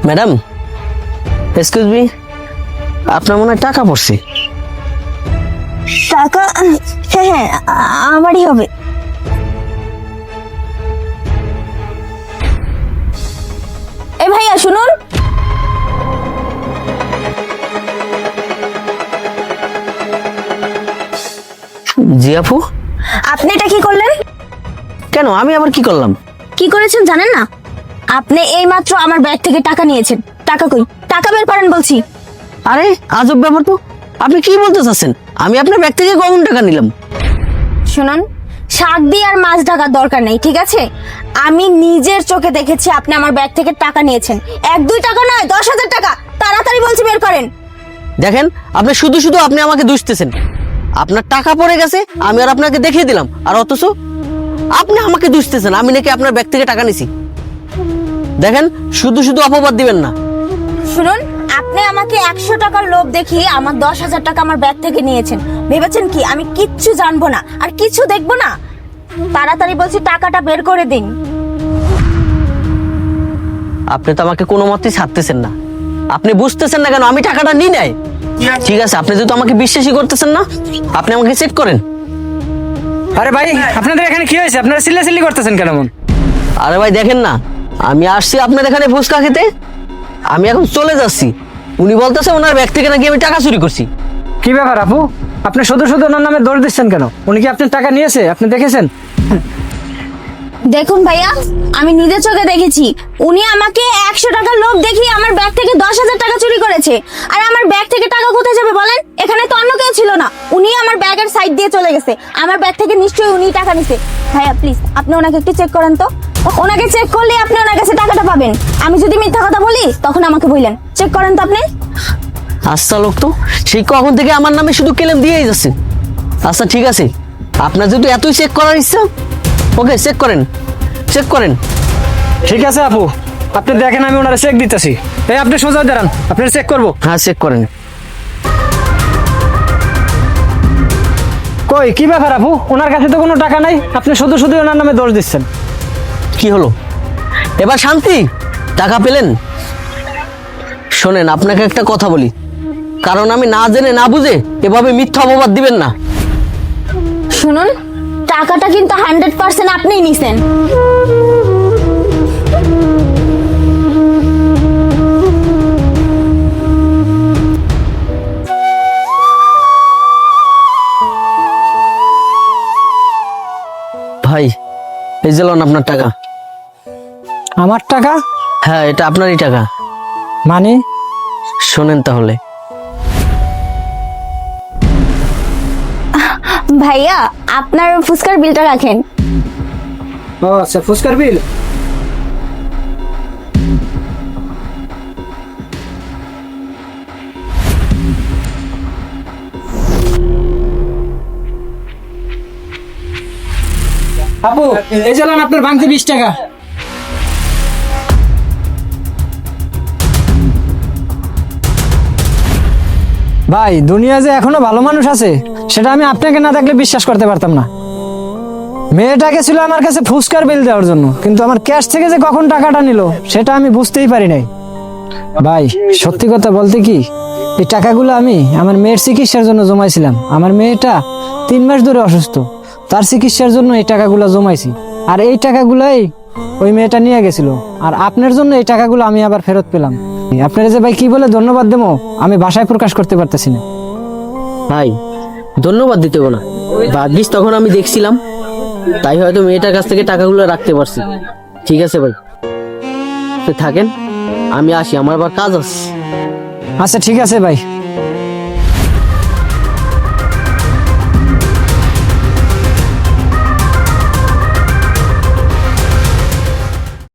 Madam, excuse me, আপনার মনে হয় টাকা পড়ছে। টাকা? হ্যাঁ হ্যাঁ, আমারই হবে। এই ভাইয়া শুনুন, জি আপু। আপনি এটা কি করলেন? কেন, আমি আবার কি করলাম? কি করেছেন জানেন না? আপনি এইমাত্র আমার ব্যাগ থেকে টাকা নিয়েছেন। টাকা কই? টাকা বের করেন বলছি। আরে আজব ব্যাপার তো, আপনি কি বলতে চাচ্ছেন? আমি আপনার ব্যাগ থেকে কখন টাকা নিলাম? শুনুন, শাক দিয়ে আর মাছ ঢাকার দরকার নেই, ঠিক আছে? আমি নিজের চোখে দেখেছি আপনি আমার ব্যাগ থেকে টাকা নিয়েছেন। 1-2 টাকা নয়, 10,000 টাকা। তাড়াতাড়ি বলছি বের করেন। দেখেন, আপনি শুধু শুধু আপনি আমাকে দুষতেছেন। আপনার টাকা পড়ে গেছে, আমি আর আপনাকে দেখিয়ে দিলাম, আর অথচ আপনি আমাকে দুষতেছেন আমি নাকি আপনার ব্যাগ থেকে টাকা নিছি। দেখেন, শুধু শুধু অপবাদ দিবেন না। শুনুন, আপনি আমাকে 100 টাকার লোভ দেখিয়ে আমার 10,000 টাকা আমার ব্যাগ থেকে নিয়েছেন। ভেবেছেন কি আমি কিচ্ছু জানবো না আর কিছু দেখবো না? তাড়াতাড়ি বলছি টাকাটা বের করে দিন। আপনি তো আমাকে কোনো মতেই ছাড়তেছেন না। আপনি বুঝতেছেন না কেন আমি টাকাটা নিই নাই? ঠিক আছে, আপনি যেহেতু আমাকে বিশ্বাসই করতেছেন না, আপনি আমাকে চেক করেন। আরে ভাই, আপনাদের এখানে কি হয়েছে? আপনারা চিল্লাচিল্লি করতেছেন কেন? আরে ভাই দেখেন না, আমি আসছি আপনার এখানে ফুচকা খেতে, আমি এখন চলে যাচ্ছি। উনি বলতেছে ওনার ব্যাগ থেকে নাকি আমি টাকা চুরি করছি। কি ব্যাপার আপু, আপনি শুধু শুধু ওনার নামে দোষ দিচ্ছেন কেন? উনি কি আপনার টাকা নিয়েছে? আপনি দেখেছেন? দেখুন ভাইয়া, আমি নিজের চোখে দেখেছি উনি আমাকে 100 টাকার লোভ দেখিয়ে আমার ব্যাগ থেকে 10,000 টাকা চুরি করেছে। আর আমার ব্যাগ থেকে টাকা কোথায় যাবে বলেন? এখানে তো অন্য কেউ ছিল না। উনি আমার ব্যাগের সাইড দিয়ে চলে গেছে। আমার ব্যাগ থেকে নিশ্চয়ই উনি টাকা নিছে। ভাইয়া প্লিজ আপনি ওনাকে একটু চেক করেন তো। ওনাকে চেক করলে আপনি ওনার কাছে টাকাটা পাবেন। আমি যদি মিথ্যা কথা বলি তখন আমাকে বললেন। চেক করেন তো আপনি। আচ্ছা লোক তো, সেই কখন থেকে আমার নামে শুধু ক্লেম দিয়েই যাচ্ছে। আচ্ছা ঠিক আছে, আপনার যেহেতু এতই চেক করার ইচ্ছা, ওকে চেক করেন, চেক করেন। ঠিক আছে আপু, আপনি দেখেন, আমি ওনারা চেক দিতেছি। এই আপনি সোজা দাঁড়ান, আপনারা চেক করবো। হ্যাঁ চেক করেন। কই, কি ব্যাপার আপু? ওনার কাছে তো কোনো টাকা নাই, আপনি শুধু শুধু ওনার নামে দোষ দিচ্ছেন। কি হলো এবার? শান্তি? টাকা পেলেন? শোনেন, আপনাকে একটা কথা বলি, কারণ আমি না জেনে না বুঝে এভাবে মিথ্যা অপবাদ দিবেন না। শুনুন, টাকাটা কিন্তু 100% আপনিই নিছেন। ভাই, এই যে লন আপনার টাকা। আমার টাকা? হ্যাঁ, এটা আপনারই টাকা। মানে? শোনেন তাহলে, ভাইয়া আপনার ফুচকার বিলটা রাখেন। ও আচ্ছা, ফুচকার বিল। আপু, এই যে লন আপনার ভাঙতি 20 টাকা। ভাই, দুনিয়া যে এখনো ভালো মানুষ আছে সেটা আমি আপনাকে না দেখলে বিশ্বাস করতে পারতাম না। মেয়েটাকে ছিল আমার কাছে ফুচকার বিল দেওয়ার জন্য, কিন্তু আমার ক্যাশ থেকে যে কখন টাকাটা নিল সেটা আমি বুঝতেই পারি নাই। ভাই, সত্যি কথা বলতে কি, এই টাকাগুলো আমি আমার মেয়ের চিকিৎসার জন্য জমাইছিলাম। আমার মেয়েটা 3 মাস ধরে অসুস্থ, তার চিকিৎসার জন্য এই টাকাগুলো জমাইছি। আর এই টাকাগুলোই ওই মেয়েটা নিয়ে গেছিল, আর আপনার জন্য এই টাকাগুলো আমি আবার ফেরত পেলাম। আপনারা যে ভাই কি বলে ধন্যবাদ দেবো আমি ভাষায় প্রকাশ করতে পারতেছি না। ভাই ধন্যবাদ দিতে হবে না, ভাগ্যিস তখন আমি দেখছিলাম, তাই হয়তো মেয়েটার কাছ থেকে টাকাগুলো রাখতে পারছি। ঠিক আছে ভাই, তো থাকেন, আমি আসি, আমার আবার কাজ আছে। আচ্ছা ঠিক আছে ভাই।